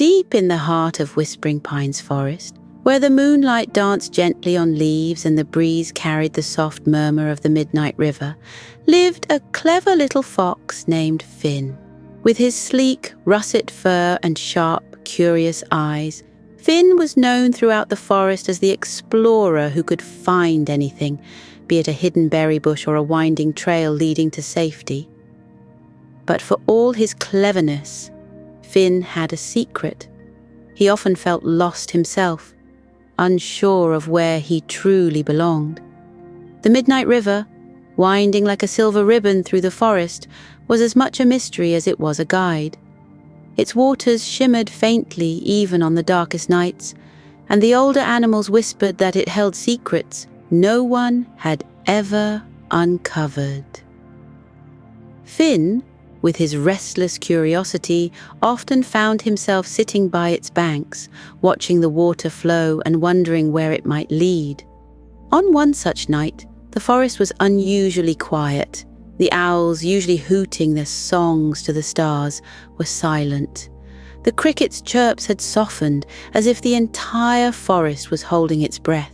Deep in the heart of Whispering Pines Forest, where the moonlight danced gently on leaves and the breeze carried the soft murmur of the midnight river, lived a clever little fox named Finn. With his sleek, russet fur and sharp, curious eyes, Finn was known throughout the forest as the explorer who could find anything, be it a hidden berry bush or a winding trail leading to safety. But for all his cleverness, Finn had a secret. He often felt lost himself, unsure of where he truly belonged. The Midnight River, winding like a silver ribbon through the forest, was as much a mystery as it was a guide. Its waters shimmered faintly even on the darkest nights, and the older animals whispered that it held secrets no one had ever uncovered. Finn, with his restless curiosity, often found himself sitting by its banks, watching the water flow and wondering where it might lead. On one such night, the forest was unusually quiet. The owls, usually hooting their songs to the stars, were silent. The crickets' chirps had softened, as if the entire forest was holding its breath.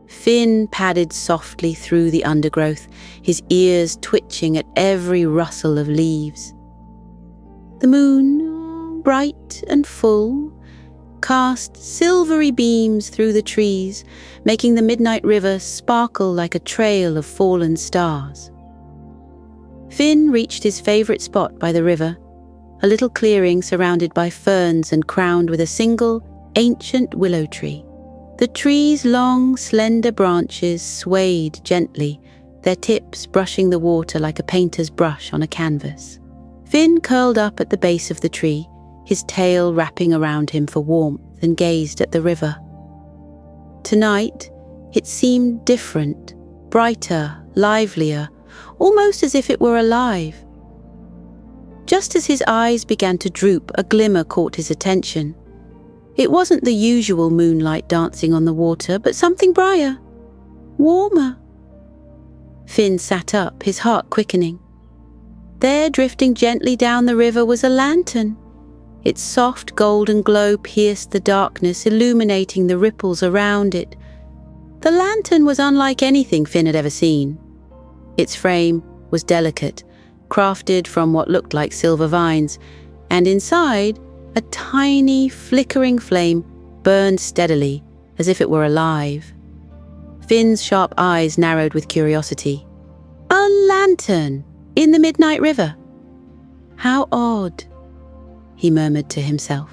Finn padded softly through the undergrowth, his ears twitching at every rustle of leaves. The moon, bright and full, cast silvery beams through the trees, making the midnight river sparkle like a trail of fallen stars. Finn reached his favorite spot by the river, a little clearing surrounded by ferns and crowned with a single, ancient willow tree. The tree's long, slender branches swayed gently, their tips brushing the water like a painter's brush on a canvas. Finn curled up at the base of the tree, his tail wrapping around him for warmth, and gazed at the river. Tonight, it seemed different, brighter, livelier, almost as if it were alive. Just as his eyes began to droop, a glimmer caught his attention. It wasn't the usual moonlight dancing on the water, but something brighter, warmer. Finn sat up, his heart quickening. There, drifting gently down the river, was a lantern. Its soft golden glow pierced the darkness, illuminating the ripples around it. The lantern was unlike anything Finn had ever seen. Its frame was delicate, crafted from what looked like silver vines, and inside, a tiny, flickering flame burned steadily, as if it were alive. Finn's sharp eyes narrowed with curiosity. A lantern in the midnight river. How odd, he murmured to himself.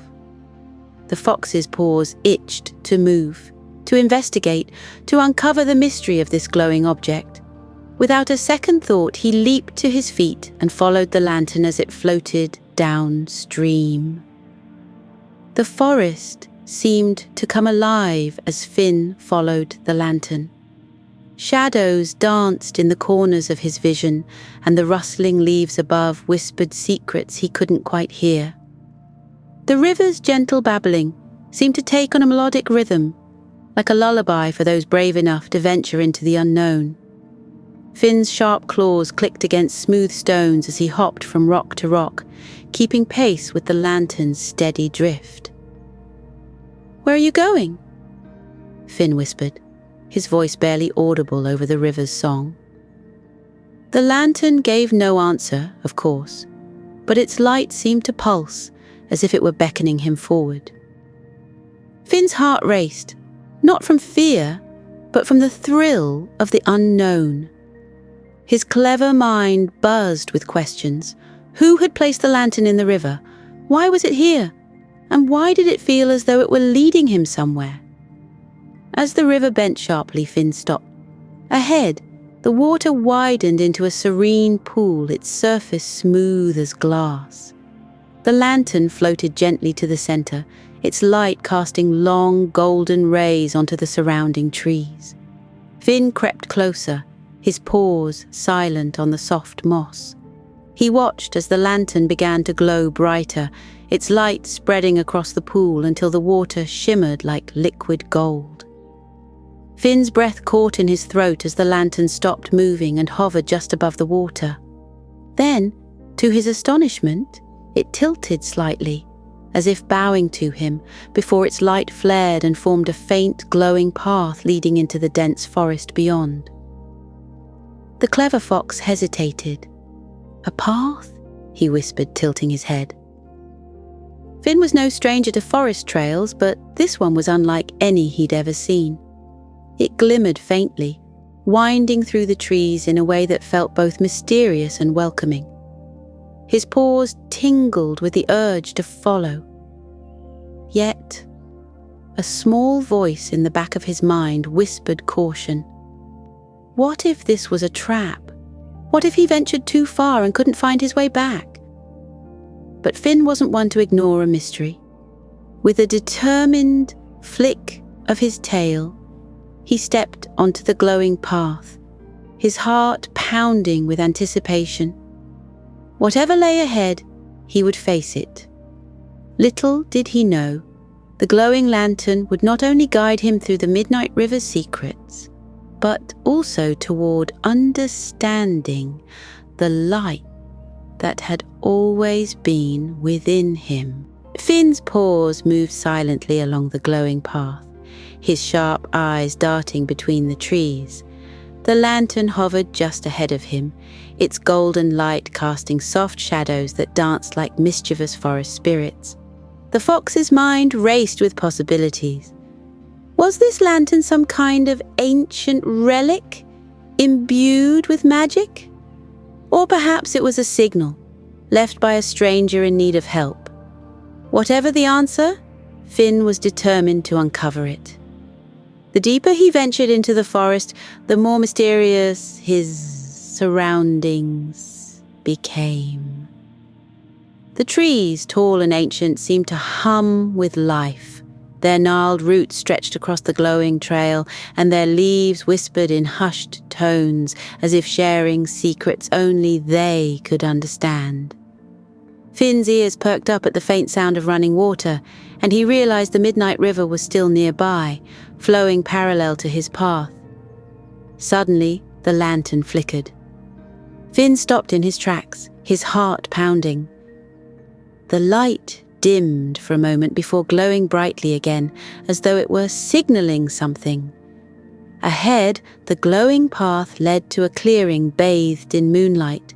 The fox's paws itched to move, to investigate, to uncover the mystery of this glowing object. Without a second thought, he leaped to his feet and followed the lantern as it floated downstream. The forest seemed to come alive as Finn followed the lantern. Shadows danced in the corners of his vision, and the rustling leaves above whispered secrets he couldn't quite hear. The river's gentle babbling seemed to take on a melodic rhythm, like a lullaby for those brave enough to venture into the unknown. Finn's sharp claws clicked against smooth stones as he hopped from rock to rock, keeping pace with the lantern's steady drift. "Where are you going?" Finn whispered, his voice barely audible over the river's song. The lantern gave no answer, of course, but its light seemed to pulse, as if it were beckoning him forward. Finn's heart raced, not from fear, but from the thrill of the unknown. His clever mind buzzed with questions. Who had placed the lantern in the river? Why was it here? And why did it feel as though it were leading him somewhere? As the river bent sharply, Finn stopped. Ahead, the water widened into a serene pool, its surface smooth as glass. The lantern floated gently to the center, its light casting long golden rays onto the surrounding trees. Finn crept closer, his paws silent on the soft moss. He watched as the lantern began to glow brighter, its light spreading across the pool until the water shimmered like liquid gold. Finn's breath caught in his throat as the lantern stopped moving and hovered just above the water. Then, to his astonishment, it tilted slightly, as if bowing to him, before its light flared and formed a faint, glowing path leading into the dense forest beyond. The clever fox hesitated. "A path?" he whispered, tilting his head. Finn was no stranger to forest trails, but this one was unlike any he'd ever seen. It glimmered faintly, winding through the trees in a way that felt both mysterious and welcoming. His paws tingled with the urge to follow. Yet, a small voice in the back of his mind whispered caution. What if this was a trap? What if he ventured too far and couldn't find his way back? But Finn wasn't one to ignore a mystery. With a determined flick of his tail, he stepped onto the glowing path, his heart pounding with anticipation. Whatever lay ahead, he would face it. Little did he know, the glowing lantern would not only guide him through the Midnight River's secrets, but also toward understanding the light that had always been within him. Finn's paws moved silently along the glowing path, his sharp eyes darting between the trees. The lantern hovered just ahead of him, its golden light casting soft shadows that danced like mischievous forest spirits. The fox's mind raced with possibilities. Was this lantern some kind of ancient relic, imbued with magic? Or perhaps it was a signal, left by a stranger in need of help. Whatever the answer, Finn was determined to uncover it. The deeper he ventured into the forest, the more mysterious his surroundings became. The trees, tall and ancient, seemed to hum with life. Their gnarled roots stretched across the glowing trail, and their leaves whispered in hushed tones, as if sharing secrets only they could understand. Finn's ears perked up at the faint sound of running water, and he realized the Midnight River was still nearby, flowing parallel to his path. Suddenly, the lantern flickered. Finn stopped in his tracks, his heart pounding. The light dimmed for a moment before glowing brightly again, as though it were signaling something. Ahead, the glowing path led to a clearing bathed in moonlight.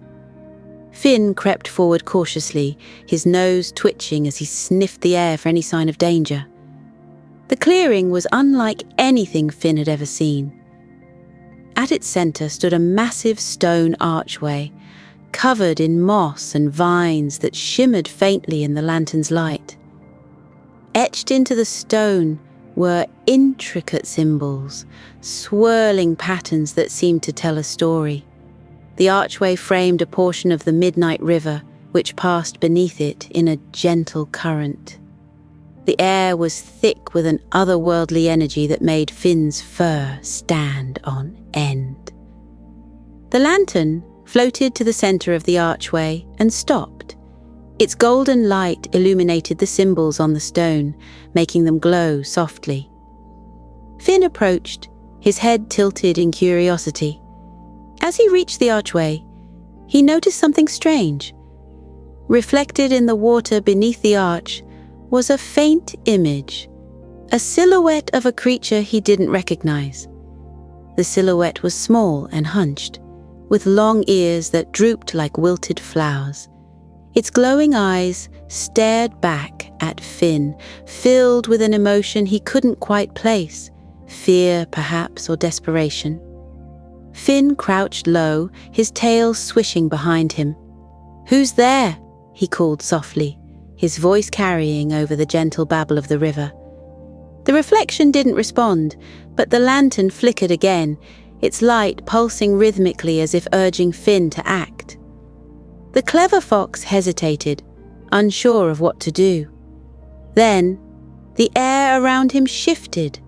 Finn crept forward cautiously, his nose twitching as he sniffed the air for any sign of danger. The clearing was unlike anything Finn had ever seen. At its center stood a massive stone archway, covered in moss and vines that shimmered faintly in the lantern's light. Etched into the stone were intricate symbols, swirling patterns that seemed to tell a story. The archway framed a portion of the Midnight River, which passed beneath it in a gentle current. The air was thick with an otherworldly energy that made Finn's fur stand on end. The lantern floated to the center of the archway and stopped. Its golden light illuminated the symbols on the stone, making them glow softly. Finn approached, his head tilted in curiosity. As he reached the archway, he noticed something strange. Reflected in the water beneath the arch was a faint image, a silhouette of a creature he didn't recognize. The silhouette was small and hunched, with long ears that drooped like wilted flowers. Its glowing eyes stared back at Finn, filled with an emotion he couldn't quite place, fear perhaps or desperation. Finn crouched low, his tail swishing behind him. "Who's there?" he called softly, his voice carrying over the gentle babble of the river. The reflection didn't respond, but the lantern flickered again, its light pulsing rhythmically as if urging Finn to act. The clever fox hesitated, unsure of what to do. Then, the air around him shifted.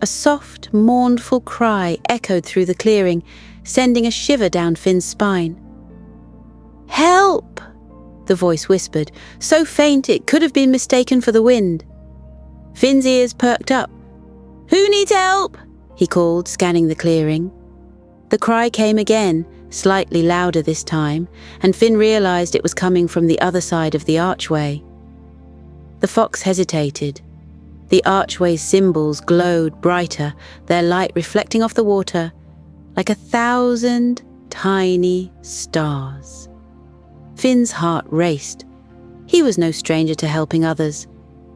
A soft, mournful cry echoed through the clearing, sending a shiver down Finn's spine. "Help!" the voice whispered, so faint it could have been mistaken for the wind. Finn's ears perked up. "Who needs help?" he called, scanning the clearing. The cry came again, slightly louder this time, and Finn realized it was coming from the other side of the archway. The fox hesitated. The archway's symbols glowed brighter, their light reflecting off the water like 1,000 tiny stars. Finn's heart raced. He was no stranger to helping others.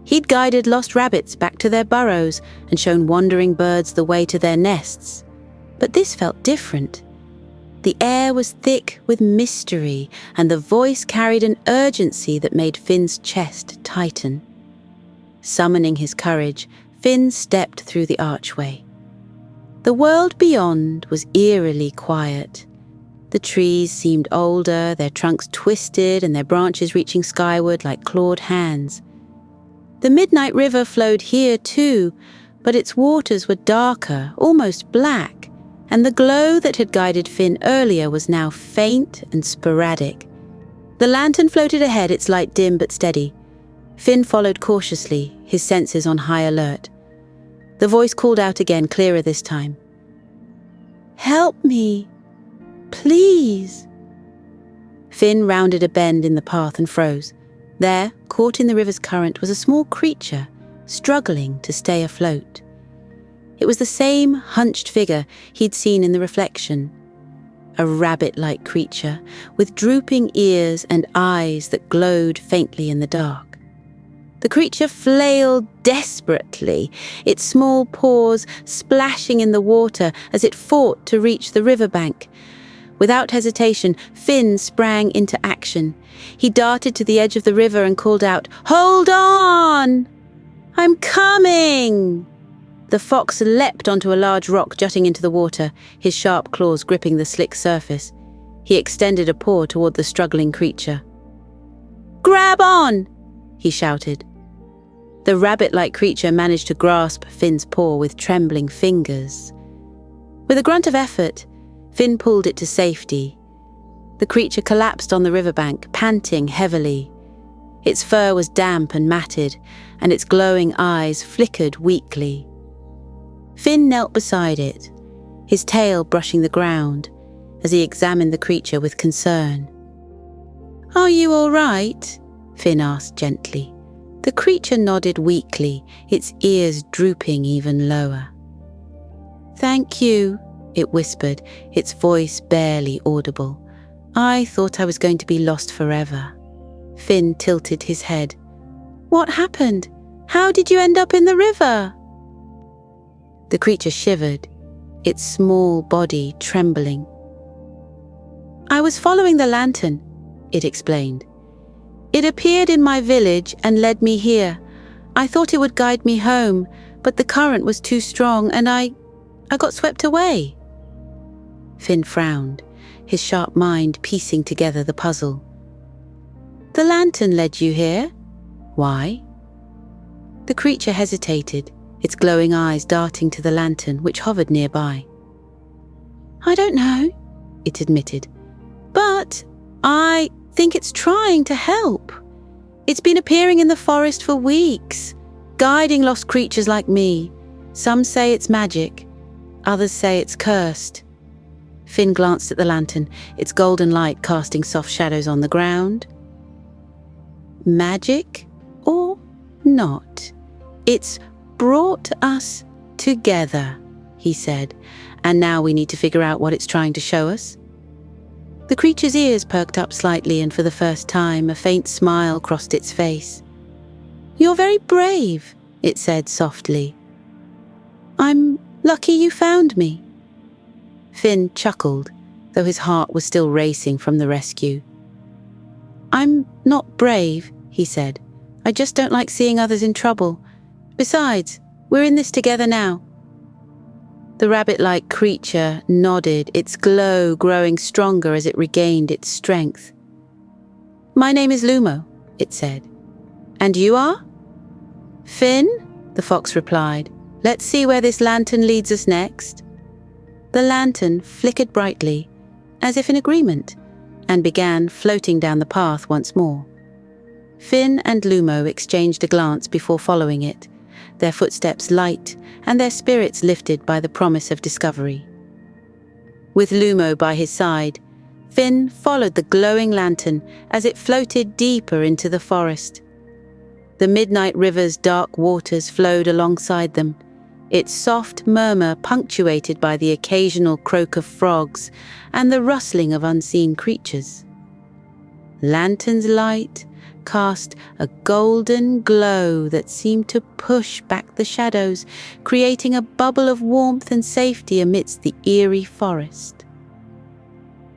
He'd guided lost rabbits back to their burrows and shown wandering birds the way to their nests. But this felt different. The air was thick with mystery, and the voice carried an urgency that made Finn's chest tighten. Summoning his courage, Finn stepped through the archway. The world beyond was eerily quiet. The trees seemed older, their trunks twisted and their branches reaching skyward like clawed hands. The midnight river flowed here too, but its waters were darker, almost black, and the glow that had guided Finn earlier was now faint and sporadic. The lantern floated ahead, its light dim but steady. Finn followed cautiously, his senses on high alert. The voice called out again, clearer this time. "Help me, please." Finn rounded a bend in the path and froze. There, caught in the river's current, was a small creature, struggling to stay afloat. It was the same hunched figure he'd seen in the reflection. A rabbit-like creature, with drooping ears and eyes that glowed faintly in the dark. The creature flailed desperately, its small paws splashing in the water as it fought to reach the riverbank. Without hesitation, Finn sprang into action. He darted to the edge of the river and called out, "Hold on! I'm coming!" The fox leapt onto a large rock jutting into the water, his sharp claws gripping the slick surface. He extended a paw toward the struggling creature. "Grab on!" he shouted. The rabbit-like creature managed to grasp Finn's paw with trembling fingers. With a grunt of effort, Finn pulled it to safety. The creature collapsed on the riverbank, panting heavily. Its fur was damp and matted, and its glowing eyes flickered weakly. Finn knelt beside it, his tail brushing the ground, as he examined the creature with concern. "Are you all right?" Finn asked gently. The creature nodded weakly, its ears drooping even lower. "Thank you," it whispered, its voice barely audible. "I thought I was going to be lost forever." Finn tilted his head. "What happened? How did you end up in the river?" The creature shivered, its small body trembling. "I was following the lantern," it explained. "It appeared in my village and led me here. I thought it would guide me home, but the current was too strong and I got swept away." Finn frowned, his sharp mind piecing together the puzzle. "The lantern led you here? Why?" The creature hesitated, its glowing eyes darting to the lantern, which hovered nearby. "I don't know," it admitted, "but I think it's trying to help. It's been appearing in the forest for weeks, guiding lost creatures like me. Some say it's magic, others say it's cursed." Finn glanced at the lantern, its golden light casting soft shadows on the ground. "Magic or not? It's brought us together," he said, "and now we need to figure out what it's trying to show us." The creature's ears perked up slightly, and for the first time a faint smile crossed its face. "You're very brave," it said softly. "I'm lucky you found me." Finn chuckled, though his heart was still racing from the rescue. "I'm not brave," he said. "I just don't like seeing others in trouble. Besides, we're in this together now." The rabbit-like creature nodded, its glow growing stronger as it regained its strength. "My name is Lumo," it said. "And you are?" "Finn," the fox replied. "Let's see where this lantern leads us next." The lantern flickered brightly, as if in agreement, and began floating down the path once more. Finn and Lumo exchanged a glance before following it, their footsteps light and their spirits lifted by the promise of discovery. With Lumo by his side, Finn followed the glowing lantern as it floated deeper into the forest. The midnight river's dark waters flowed alongside them, its soft murmur punctuated by the occasional croak of frogs and the rustling of unseen creatures. Lantern's light cast a golden glow that seemed to push back the shadows, creating a bubble of warmth and safety amidst the eerie forest.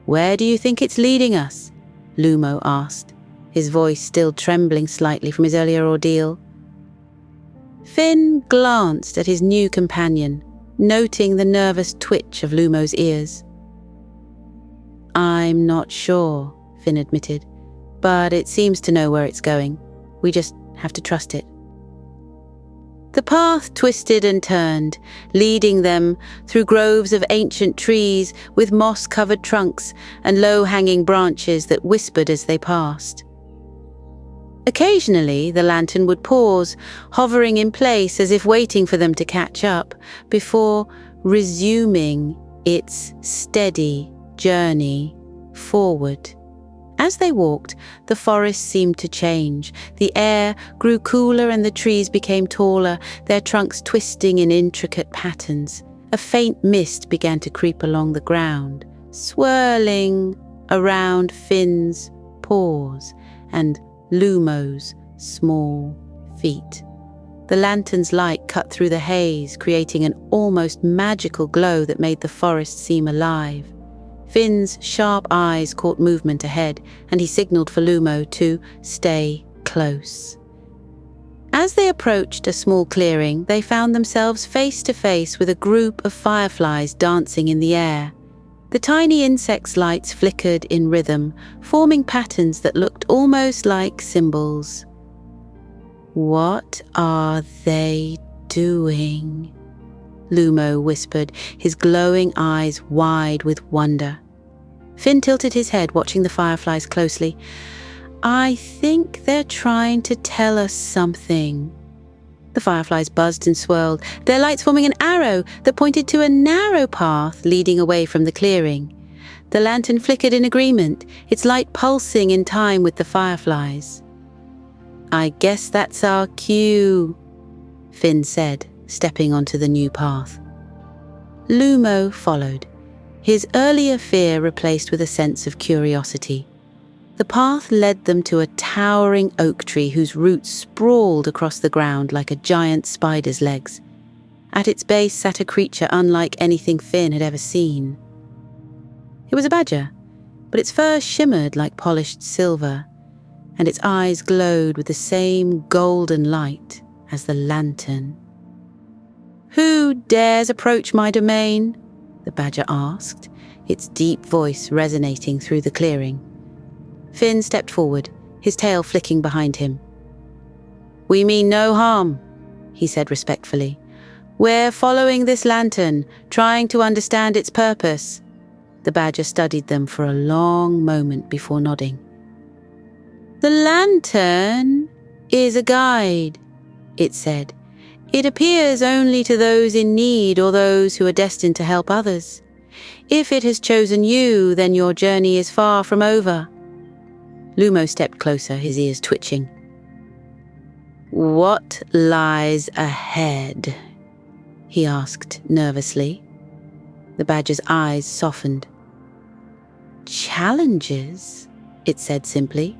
"Where do you think it's leading us?" Lumo asked, his voice still trembling slightly from his earlier ordeal. Finn glanced at his new companion, noting the nervous twitch of Lumo's ears. "I'm not sure," Finn admitted, "but it seems to know where it's going. We just have to trust it." The path twisted and turned, leading them through groves of ancient trees with moss-covered trunks and low-hanging branches that whispered as they passed. Occasionally, the lantern would pause, hovering in place as if waiting for them to catch up, before resuming its steady journey forward. As they walked, the forest seemed to change. The air grew cooler and the trees became taller, their trunks twisting in intricate patterns. A faint mist began to creep along the ground, swirling around Finn's paws and Lumo's small feet. The lantern's light cut through the haze, creating an almost magical glow that made the forest seem alive. Finn's sharp eyes caught movement ahead, and he signaled for Lumo to stay close. As they approached a small clearing, they found themselves face to face with a group of fireflies dancing in the air. The tiny insects' lights flickered in rhythm, forming patterns that looked almost like symbols. "What are they doing?" Lumo whispered, his glowing eyes wide with wonder. Finn tilted his head, watching the fireflies closely. "I think they're trying to tell us something." The fireflies buzzed and swirled, their lights forming an arrow that pointed to a narrow path leading away from the clearing. The lantern flickered in agreement, its light pulsing in time with the fireflies. "I guess that's our cue," Finn said, stepping onto the new path. Lumo followed, his earlier fear replaced with a sense of curiosity. The path led them to a towering oak tree whose roots sprawled across the ground like a giant spider's legs. At its base sat a creature unlike anything Finn had ever seen. It was a badger, but its fur shimmered like polished silver, and its eyes glowed with the same golden light as the lantern. "Who dares approach my domain?" the badger asked, its deep voice resonating through the clearing. Finn stepped forward, his tail flicking behind him. "We mean no harm," he said respectfully. "We're following this lantern, trying to understand its purpose." The badger studied them for a long moment before nodding. "The lantern is a guide," it said. "It appears only to those in need or those who are destined to help others. If it has chosen you, then your journey is far from over." Lumo stepped closer, his ears twitching. "What lies ahead?" he asked nervously. The badger's eyes softened. "Challenges," it said simply,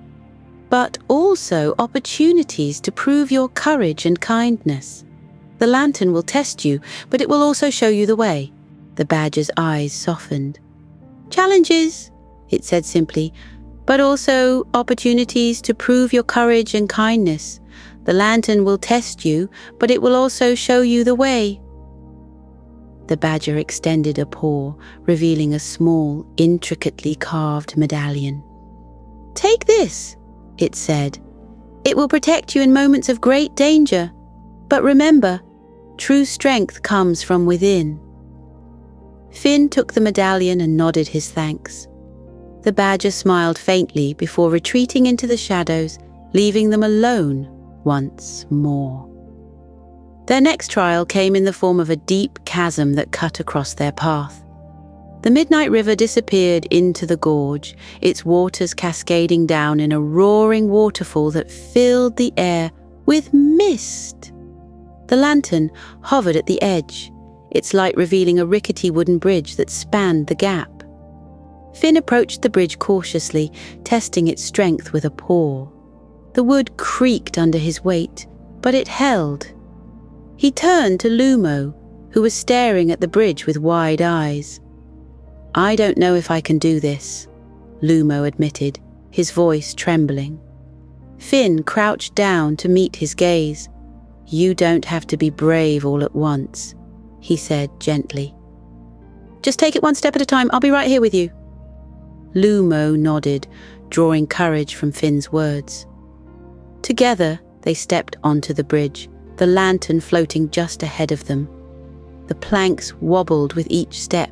"but also opportunities to prove your courage and kindness. The lantern will test you, but it will also show you the way." The badger's eyes softened. "Challenges," it said simply, "but also opportunities to prove your courage and kindness. The lantern will test you, but it will also show you the way." The badger extended a paw, revealing a small, intricately carved medallion. "Take this," it said. "It will protect you in moments of great danger. But remember, true strength comes from within." Finn took the medallion and nodded his thanks. The badger smiled faintly before retreating into the shadows, leaving them alone once more. Their next trial came in the form of a deep chasm that cut across their path. The midnight river disappeared into the gorge, its waters cascading down in a roaring waterfall that filled the air with mist. The lantern hovered at the edge, its light revealing a rickety wooden bridge that spanned the gap. Finn approached the bridge cautiously, testing its strength with a paw. The wood creaked under his weight, but it held. He turned to Lumo, who was staring at the bridge with wide eyes. "I don't know if I can do this," Lumo admitted, his voice trembling. Finn crouched down to meet his gaze. "You don't have to be brave all at once," he said gently. "Just take it one step at a time. I'll be right here with you." Lumo nodded, drawing courage from Finn's words. Together, they stepped onto the bridge, the lantern floating just ahead of them. The planks wobbled with each step,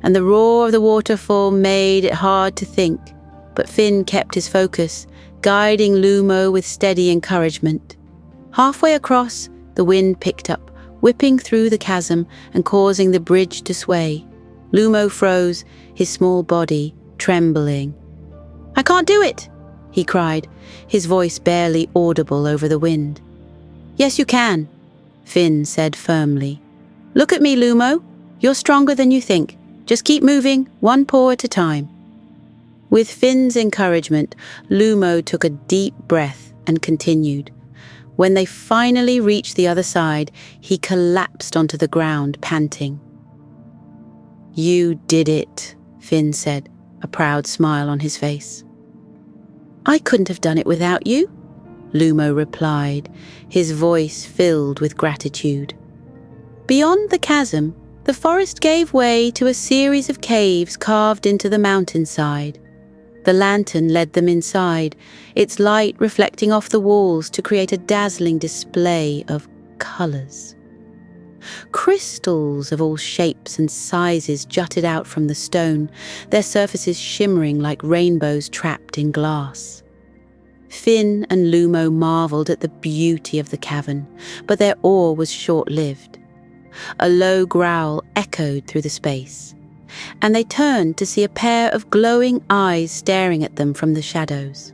and the roar of the waterfall made it hard to think, but Finn kept his focus, guiding Lumo with steady encouragement. Halfway across, the wind picked up, whipping through the chasm and causing the bridge to sway. Lumo froze, his small body trembling. "I can't do it!" he cried, his voice barely audible over the wind. "Yes, you can," Finn said firmly. "Look at me, Lumo. You're stronger than you think. Just keep moving, one paw at a time." With Finn's encouragement, Lumo took a deep breath and continued. When they finally reached the other side, he collapsed onto the ground, panting. "You did it," Finn said, a proud smile on his face. "I couldn't have done it without you," Lumo replied, his voice filled with gratitude. Beyond the chasm, the forest gave way to a series of caves carved into the mountainside. The lantern led them inside, its light reflecting off the walls to create a dazzling display of colours. Crystals of all shapes and sizes jutted out from the stone, their surfaces shimmering like rainbows trapped in glass. Finn and Lumo marvelled at the beauty of the cavern, but their awe was short-lived. A low growl echoed through the space, and they turned to see a pair of glowing eyes staring at them from the shadows.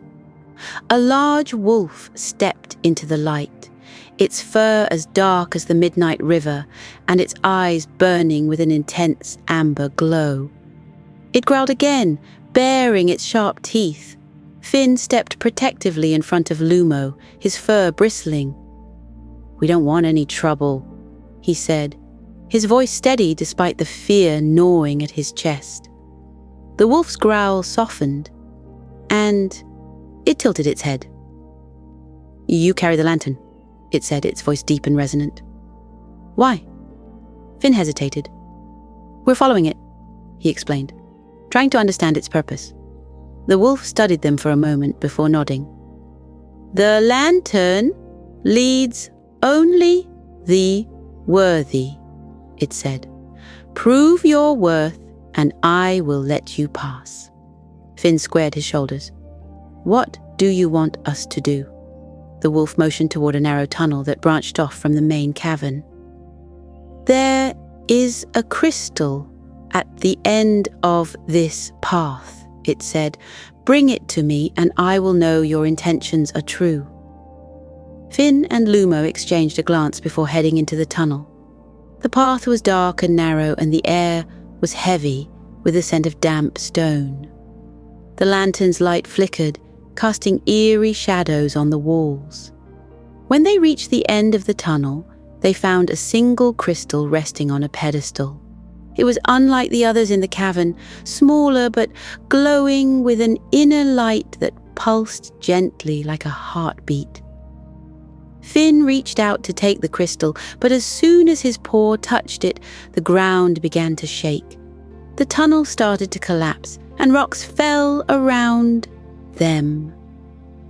A large wolf stepped into the light, its fur as dark as the midnight river, and its eyes burning with an intense amber glow. It growled again, baring its sharp teeth. Finn stepped protectively in front of Lumo, his fur bristling. "We don't want any trouble," he said, his voice steady despite the fear gnawing at his chest. The wolf's growl softened, and it tilted its head. "You carry the lantern," it said, its voice deep and resonant. "Why?" Finn hesitated. "We're following it," he explained, trying to understand its purpose. The wolf studied them for a moment before nodding. "The lantern leads only the worthy," it said. "Prove your worth, and I will let you pass." Finn squared his shoulders. "What do you want us to do?" The wolf motioned toward a narrow tunnel that branched off from the main cavern. "There is a crystal at the end of this path," it said. "Bring it to me, and I will know your intentions are true." Finn and Lumo exchanged a glance before heading into the tunnel. The path was dark and narrow, and the air was heavy with the scent of damp stone. The lantern's light flickered, casting eerie shadows on the walls. When they reached the end of the tunnel, they found a single crystal resting on a pedestal. It was unlike the others in the cavern, smaller but glowing with an inner light that pulsed gently like a heartbeat. Finn reached out to take the crystal, but as soon as his paw touched it, the ground began to shake. The tunnel started to collapse, and rocks fell around them,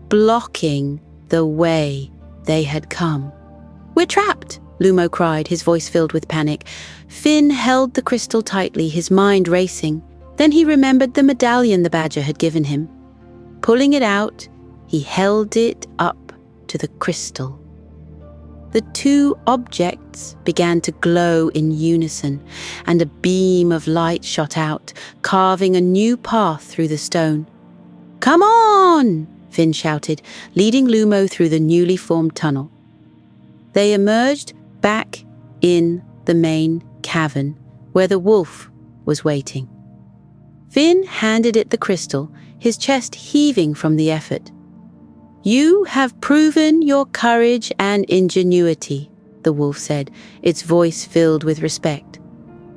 blocking the way they had come. "We're trapped!" Lumo cried, his voice filled with panic. Finn held the crystal tightly, his mind racing. Then he remembered the medallion the badger had given him. Pulling it out, he held it up to the crystal. The two objects began to glow in unison, and a beam of light shot out, carving a new path through the stone. "Come on!" Finn shouted, leading Lumo through the newly formed tunnel. They emerged back in the main cavern, where the wolf was waiting. Finn handed it the crystal, his chest heaving from the effort. "You have proven your courage and ingenuity," the wolf said, its voice filled with respect.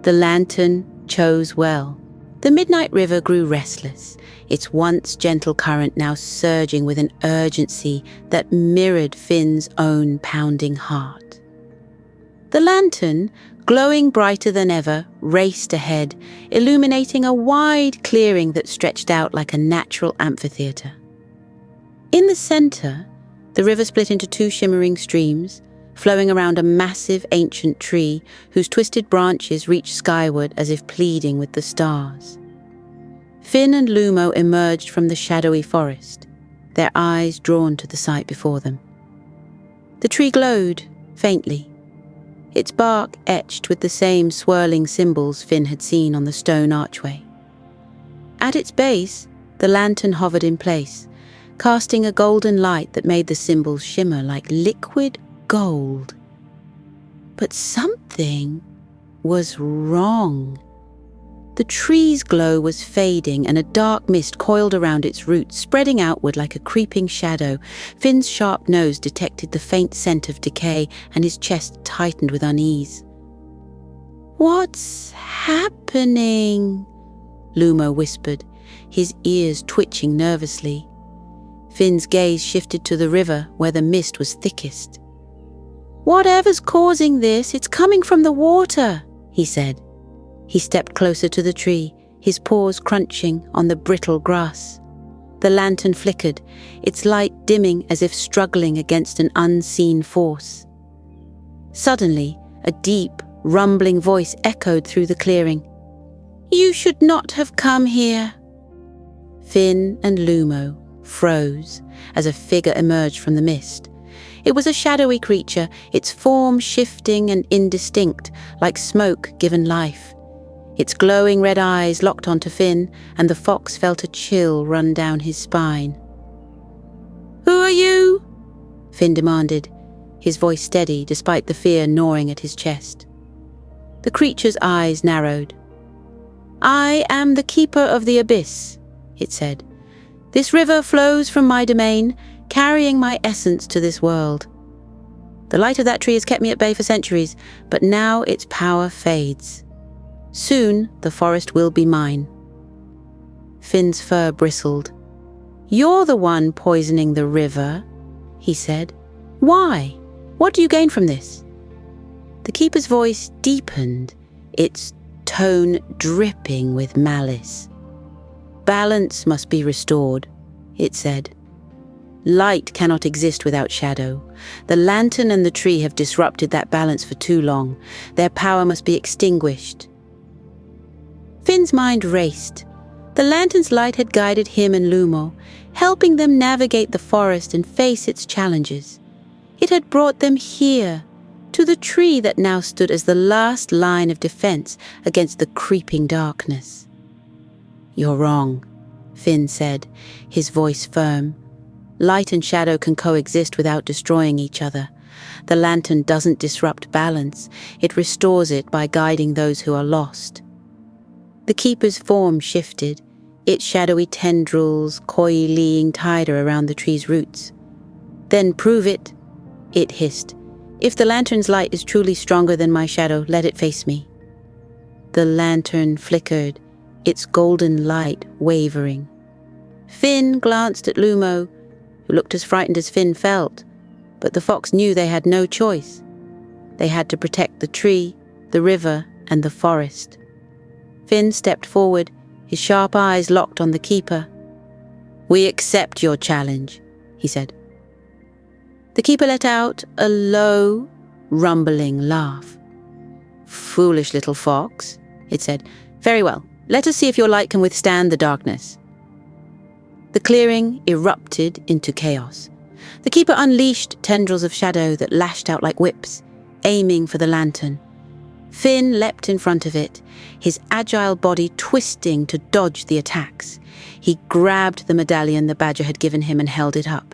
"The lantern chose well." The midnight river grew restless, its once gentle current now surging with an urgency that mirrored Finn's own pounding heart. The lantern, glowing brighter than ever, raced ahead, illuminating a wide clearing that stretched out like a natural amphitheater. In the center, the river split into two shimmering streams, flowing around a massive ancient tree whose twisted branches reached skyward as if pleading with the stars. Finn and Lumo emerged from the shadowy forest, their eyes drawn to the sight before them. The tree glowed faintly, its bark etched with the same swirling symbols Finn had seen on the stone archway. At its base, the lantern hovered in place, casting a golden light that made the symbols shimmer like liquid gold. But something was wrong. The tree's glow was fading, and a dark mist coiled around its roots, spreading outward like a creeping shadow. Finn's sharp nose detected the faint scent of decay, and his chest tightened with unease. "What's happening?" Lumo whispered, his ears twitching nervously. Finn's gaze shifted to the river, where the mist was thickest. "Whatever's causing this, it's coming from the water," he said. He stepped closer to the tree, his paws crunching on the brittle grass. The lantern flickered, its light dimming as if struggling against an unseen force. Suddenly, a deep, rumbling voice echoed through the clearing. "You should not have come here." Finn and Lumo froze as a figure emerged from the mist. It was a shadowy creature, its form shifting and indistinct, like smoke given life. Its glowing red eyes locked onto Finn, and the fox felt a chill run down his spine. "Who are you?" Finn demanded, his voice steady despite the fear gnawing at his chest. The creature's eyes narrowed. "I am the keeper of the abyss," it said. "This river flows from my domain, carrying my essence to this world. The light of that tree has kept me at bay for centuries, but now its power fades. Soon the forest will be mine." Finn's fur bristled. "You're the one poisoning the river," he said. "Why? What do you gain from this?" The keeper's voice deepened, its tone dripping with malice. "Balance must be restored," it said. "Light cannot exist without shadow. The lantern and the tree have disrupted that balance for too long. Their power must be extinguished." Finn's mind raced. The lantern's light had guided him and Lumo, helping them navigate the forest and face its challenges. It had brought them here, to the tree that now stood as the last line of defense against the creeping darkness. "You're wrong," Finn said, his voice firm. "Light and shadow can coexist without destroying each other. The lantern doesn't disrupt balance, it restores it by guiding those who are lost." The keeper's form shifted, its shadowy tendrils coyly tighter around the tree's roots. "Then prove it," it hissed. "If the lantern's light is truly stronger than my shadow, let it face me." The lantern flickered, its golden light wavering. Finn glanced at Lumo, who looked as frightened as Finn felt, but the fox knew they had no choice. They had to protect the tree, the river, and the forest. Finn stepped forward, his sharp eyes locked on the keeper. "We accept your challenge," he said. The keeper let out a low, rumbling laugh. "Foolish little fox," it said. "Very well, let us see if your light can withstand the darkness." The clearing erupted into chaos. The keeper unleashed tendrils of shadow that lashed out like whips, aiming for the lantern. Finn leapt in front of it, his agile body twisting to dodge the attacks. He grabbed the medallion the badger had given him and held it up,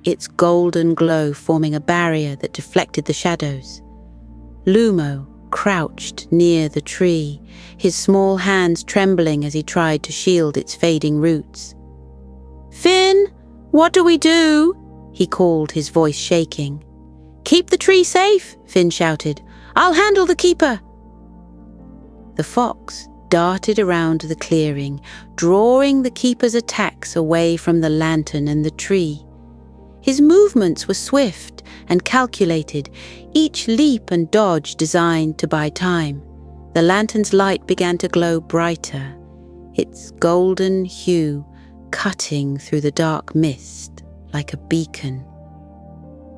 its golden glow forming a barrier that deflected the shadows. Lumo crouched near the tree, his small hands trembling as he tried to shield its fading roots. "Finn, what do we do?" he called, his voice shaking. "Keep the tree safe," Finn shouted. "I'll handle the keeper." The fox darted around the clearing, drawing the keeper's attacks away from the lantern and the tree. His movements were swift and calculated, each leap and dodge designed to buy time. The lantern's light began to glow brighter, its golden hue cutting through the dark mist like a beacon.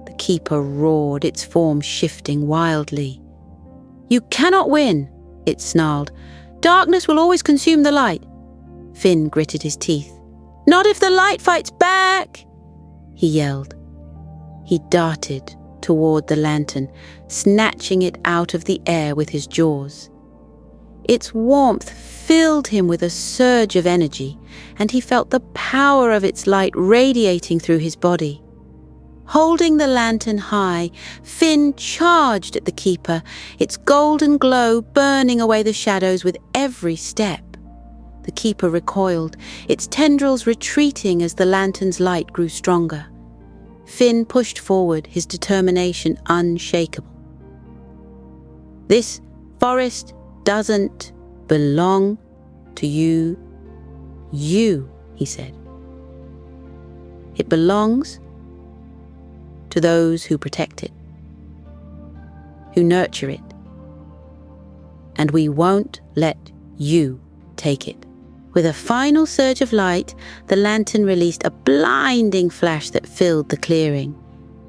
The keeper roared, its form shifting wildly. "You cannot win," it snarled. "Darkness will always consume the light." Finn gritted his teeth. "Not if the light fights back!" he yelled. He darted toward the lantern, snatching it out of the air with his jaws. Its warmth filled him with a surge of energy, and he felt the power of its light radiating through his body. Holding the lantern high, Finn charged at the keeper, its golden glow burning away the shadows with every step. The keeper recoiled, its tendrils retreating as the lantern's light grew stronger. Finn pushed forward, his determination unshakable. "This forest doesn't belong to you, he said. "It belongs to those who protect it, who nurture it, and we won't let you take it." With a final surge of light, the lantern released a blinding flash that filled the clearing.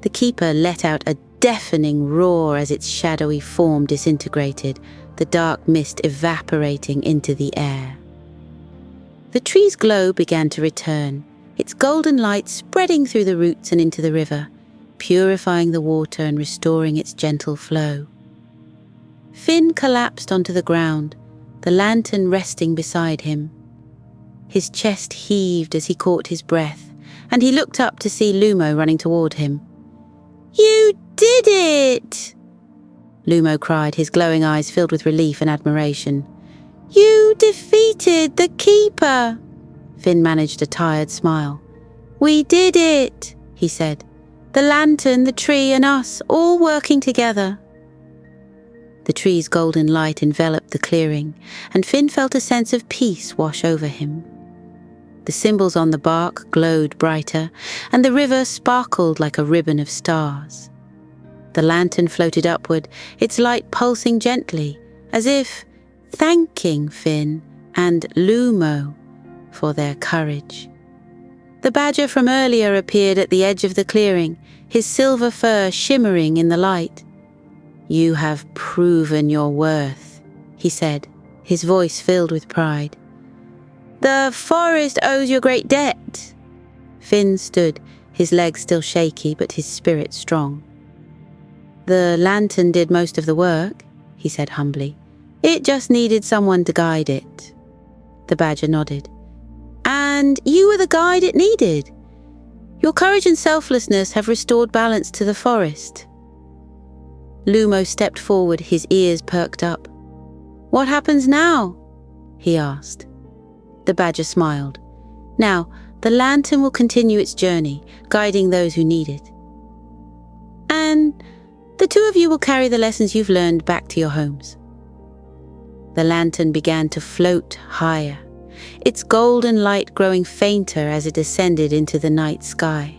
The keeper let out a deafening roar as its shadowy form disintegrated, the dark mist evaporating into the air. The tree's glow began to return, its golden light spreading through the roots and into the river, purifying the water and restoring its gentle flow. Finn collapsed onto the ground, the lantern resting beside him. His chest heaved as he caught his breath, and he looked up to see Lumo running toward him. "You did it!" Lumo cried, his glowing eyes filled with relief and admiration. "You defeated the keeper!" Finn managed a tired smile. "We did it," he said. "The lantern, the tree, and us, all working together." The tree's golden light enveloped the clearing, and Finn felt a sense of peace wash over him. The symbols on the bark glowed brighter, and the river sparkled like a ribbon of stars. The lantern floated upward, its light pulsing gently, as if thanking Finn and Lumo for their courage. The badger from earlier appeared at the edge of the clearing, his silver fur shimmering in the light. "You have proven your worth," he said, his voice filled with pride. "The forest owes you a great debt." Finn stood, his legs still shaky but his spirit strong. "The lantern did most of the work," he said humbly. "It just needed someone to guide it." The badger nodded. "And you were the guide it needed. Your courage and selflessness have restored balance to the forest." Lumo stepped forward, his ears perked up. "What happens now?" he asked. The badger smiled. "Now, the lantern will continue its journey, guiding those who need it. And the two of you will carry the lessons you've learned back to your homes." The lantern began to float higher, its golden light growing fainter as it ascended into the night sky.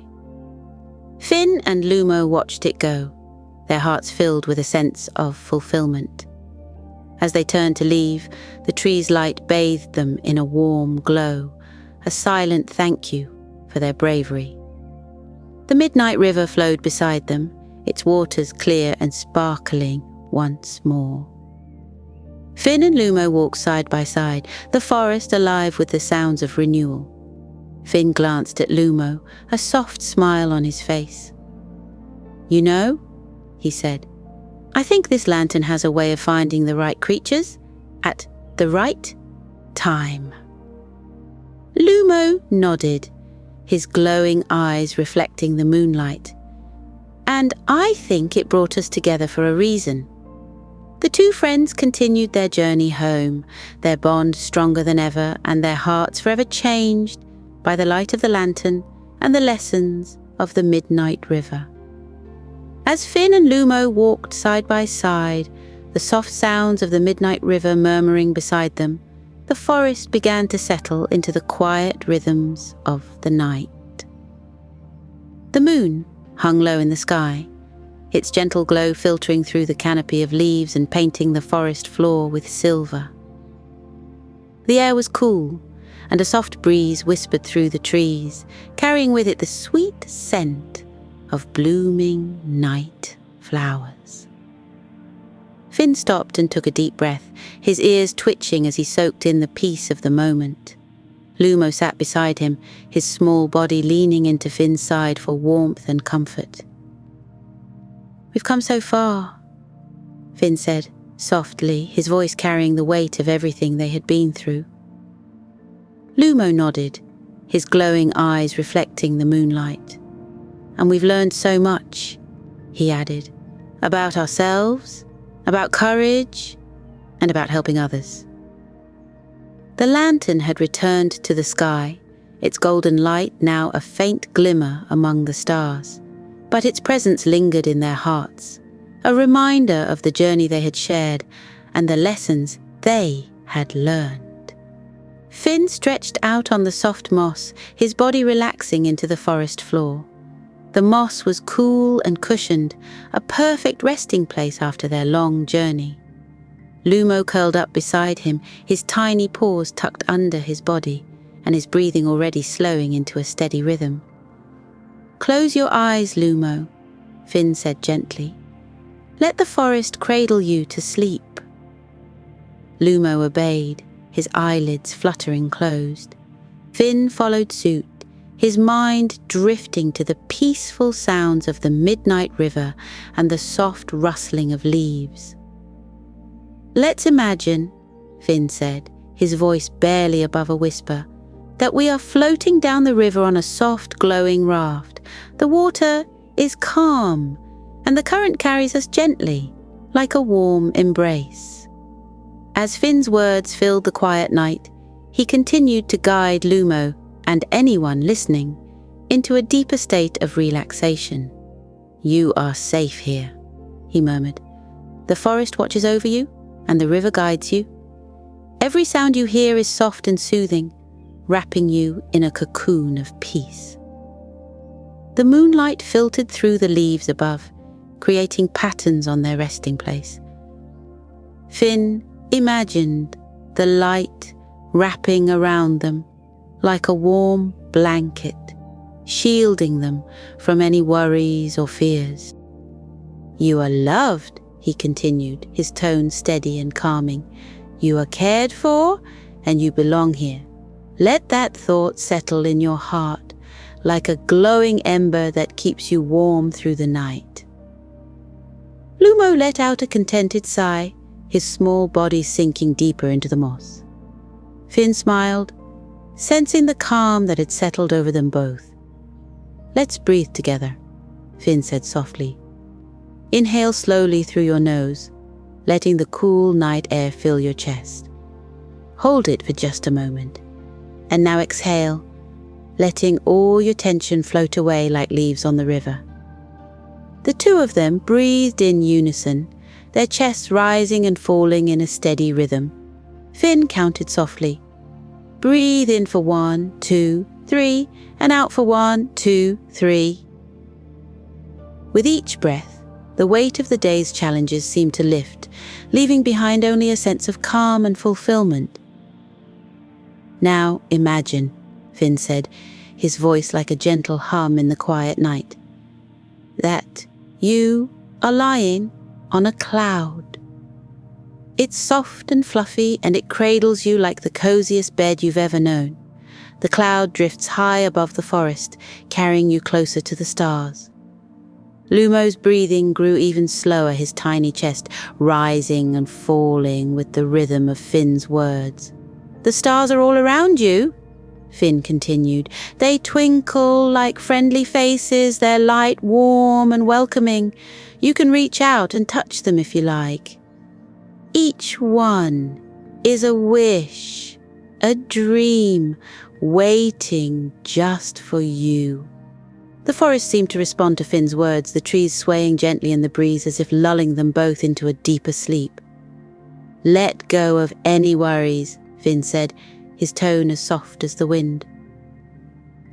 Finn and Lumo watched it go, their hearts filled with a sense of fulfillment. As they turned to leave, the tree's light bathed them in a warm glow, a silent thank you for their bravery. The midnight river flowed beside them, its waters clear and sparkling once more. Finn and Lumo walked side by side, the forest alive with the sounds of renewal. Finn glanced at Lumo, a soft smile on his face. "You know," he said, I think this lantern has a way of finding the right creatures at the right time. Lumo nodded, his glowing eyes reflecting the moonlight. And I think it brought us together for a reason. The two friends continued their journey home, their bond stronger than ever and their hearts forever changed by the light of the lantern and the lessons of the midnight river. As Finn and Lumo walked side by side, the soft sounds of the midnight river murmuring beside them, the forest began to settle into the quiet rhythms of the night. The moon hung low in the sky, its gentle glow filtering through the canopy of leaves and painting the forest floor with silver. The air was cool, and a soft breeze whispered through the trees, carrying with it the sweet scent of blooming night flowers. Finn stopped and took a deep breath, his ears twitching as he soaked in the peace of the moment. Lumo sat beside him, his small body leaning into Finn's side for warmth and comfort. "We've come so far," Finn said, softly, his voice carrying the weight of everything they had been through. Lumo nodded, his glowing eyes reflecting the moonlight. "And we've learned so much," he added, "about ourselves, about courage, and about helping others." The lantern had returned to the sky, its golden light now a faint glimmer among the stars, but its presence lingered in their hearts, a reminder of the journey they had shared and the lessons they had learned. Finn stretched out on the soft moss, his body relaxing into the forest floor. The moss was cool and cushioned, a perfect resting place after their long journey. Lumo curled up beside him, his tiny paws tucked under his body, and his breathing already slowing into a steady rhythm. "Close your eyes, Lumo," Finn said gently. "Let the forest cradle you to sleep." Lumo obeyed, his eyelids fluttering closed. Finn followed suit, his mind drifting to the peaceful sounds of the midnight river and the soft rustling of leaves. "Let's imagine," Finn said, his voice barely above a whisper, "that we are floating down the river on a soft, glowing raft. The water is calm, and the current carries us gently, like a warm embrace." As Finn's words filled the quiet night, he continued to guide Lumo and anyone listening into a deeper state of relaxation. "You are safe here," he murmured. "The forest watches over you, and the river guides you. Every sound you hear is soft and soothing, wrapping you in a cocoon of peace." The moonlight filtered through the leaves above, creating patterns on their resting place. Finn imagined the light wrapping around them like a warm blanket, shielding them from any worries or fears. "You are loved," he continued, his tone steady and calming. "You are cared for, and you belong here. Let that thought settle in your heart like a glowing ember that keeps you warm through the night." Lumo let out a contented sigh, his small body sinking deeper into the moss. Finn smiled, sensing the calm that had settled over them both. "Let's breathe together," Finn said softly. "Inhale slowly through your nose, letting the cool night air fill your chest. Hold it for just a moment, and now exhale, letting all your tension float away like leaves on the river." The two of them breathed in unison, their chests rising and falling in a steady rhythm. Finn counted softly. "Breathe in for 1, 2, 3, and out for 1, 2, 3. With each breath, the weight of the day's challenges seemed to lift, leaving behind only a sense of calm and fulfillment. "Now imagine," Finn said, his voice like a gentle hum in the quiet night, "that you are lying on a cloud. It's soft and fluffy, and it cradles you like the coziest bed you've ever known. The cloud drifts high above the forest, carrying you closer to the stars. Lumo's breathing grew even slower, his tiny chest rising and falling with the rhythm of Finn's words. "The stars are all around you," Finn continued. "They twinkle like friendly faces, their light warm and welcoming. You can reach out and touch them if you like. Each one is a wish, a dream, waiting just for you." The forest seemed to respond to Finn's words, the trees swaying gently in the breeze as if lulling them both into a deeper sleep. "Let go of any worries," Finn said, his tone as soft as the wind.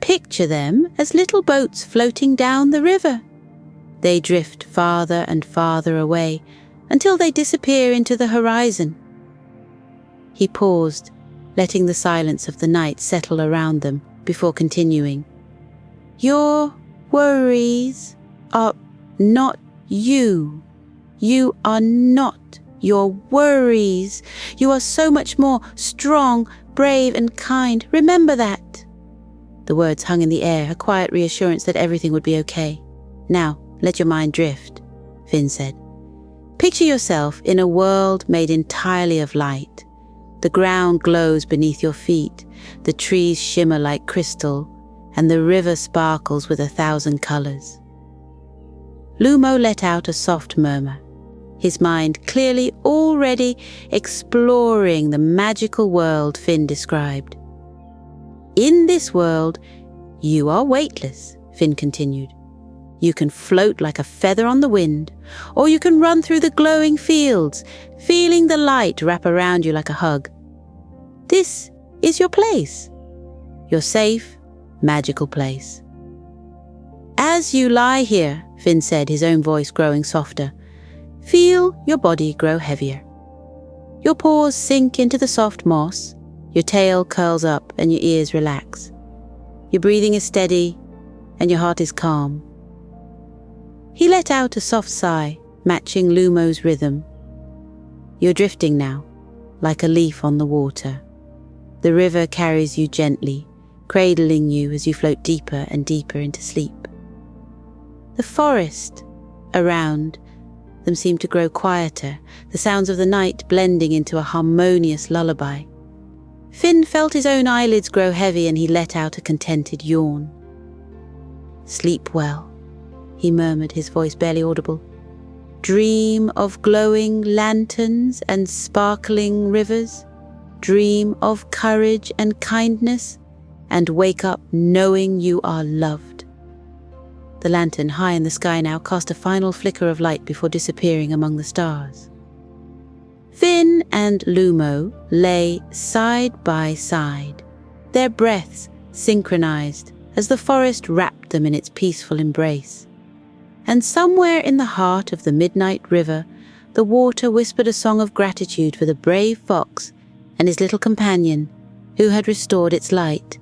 "Picture them as little boats floating down the river. They drift farther and farther away until they disappear into the horizon." He paused, letting the silence of the night settle around them before continuing. "Your worries are not you. You are not your worries. You are so much more strong, brave and kind. Remember that." The words hung in the air, a quiet reassurance that everything would be okay. "Now, let your mind drift," Finn said. "Picture yourself in a world made entirely of light. The ground glows beneath your feet, the trees shimmer like crystal, and the river sparkles with 1,000 colors." Lumo let out a soft murmur, his mind clearly already exploring the magical world Finn described. "In this world, you are weightless," Finn continued. "You can float like a feather on the wind, or you can run through the glowing fields, feeling the light wrap around you like a hug. This is your place, your safe, magical place." "As you lie here," Finn said, his own voice growing softer, "feel your body grow heavier. Your paws sink into the soft moss, your tail curls up and your ears relax. Your breathing is steady and your heart is calm." He let out a soft sigh, matching Lumo's rhythm. "You're drifting now, like a leaf on the water. The river carries you gently, cradling you as you float deeper and deeper into sleep." The forest around them seemed to grow quieter, the sounds of the night blending into a harmonious lullaby. Finn felt his own eyelids grow heavy and he let out a contented yawn. "Sleep well," he murmured, his voice barely audible. "Dream of glowing lanterns and sparkling rivers. Dream of courage and kindness, and wake up knowing you are loved." The lantern, high in the sky now, cast a final flicker of light before disappearing among the stars. Finn and Lumo lay side by side, their breaths synchronized as the forest wrapped them in its peaceful embrace. And somewhere in the heart of the midnight river, the water whispered a song of gratitude for the brave fox and his little companion, who had restored its light